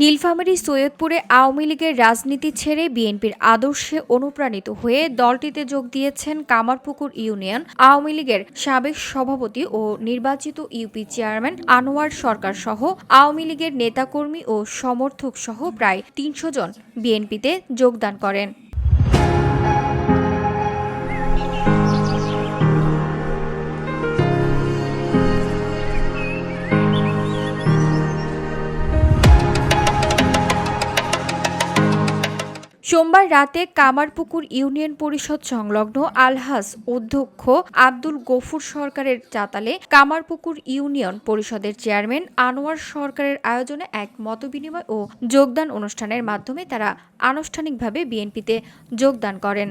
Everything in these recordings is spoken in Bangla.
নীলফামারী সৈয়দপুরে আওয়ামী লীগের রাজনীতি ছেড়ে বিএনপির আদর্শে অনুপ্রাণিত হয়ে দলটিতে যোগ দিয়েছেন কামারপুকুর ইউনিয়ন আওয়ামী লীগের সাবেক সভাপতি ও নির্বাচিত ইউপি চেয়ারম্যান আনোয়ার সরকার সহ আওয়ামী লীগের নেতাকর্মী ও সমর্থক সহ প্রায় ৩০০ জন বিএনপিতে যোগদান করেন। সোমবার রাতে কামারপুকুর ইউনিয়ন পরিষদ সংলগ্ন আলহাজ অধ্যক্ষ আব্দুল গফুর সরকারের চাতালে কামারপুকুর ইউনিয়ন পরিষদের চেয়ারম্যান আনোয়ার সরকারের আয়োজনে এক মতবিনিময় ও যোগদান অনুষ্ঠানের মাধ্যমে তারা আনুষ্ঠানিকভাবে বিএনপিতে যোগদান করেন।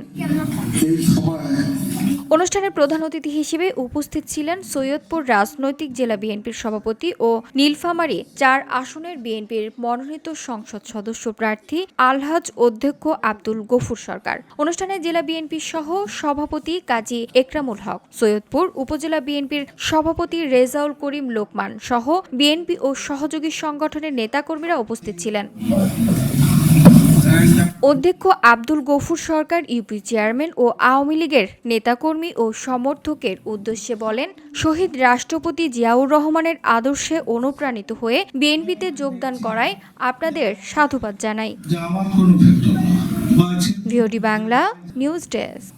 অনুষ্ঠানের প্রধান অতিথি হিসেবে উপস্থিত ছিলেন সৈয়দপুর রাজনৈতিক জেলা বিএনপির সভাপতি ও নীলফামারী ৪ আসনের বিএনপির মনোনীত সংসদ সদস্য প্রার্থী আলহাজ অধ্যক্ষ আব্দুল গফুর সরকার। অনুষ্ঠানে জেলা বিএনপি সহ সভাপতি কাজী একরামুল হক, সৈয়দপুর উপজেলা বিএনপির সভাপতি রেজাউল করিম লোকমান সহ বিএনপি ও সহযোগী সংগঠনের নেতাকর্মীরা উপস্থিত ছিলেন। অধ্যক্ষ আব্দুল গফুর সরকার ইউপি চেয়ারম্যান ও আওয়ামী লীগের নেতাকর্মী ও সমর্থকের উদ্দেশ্যে বলেন, শহীদ রাষ্ট্রপতি জিয়াউর রহমানের আদর্শে অনুপ্রাণিত হয়ে বিএনপিতে যোগদান করায় আপনাদের সাধুবাদ জানাই। VOD Bangla news desk.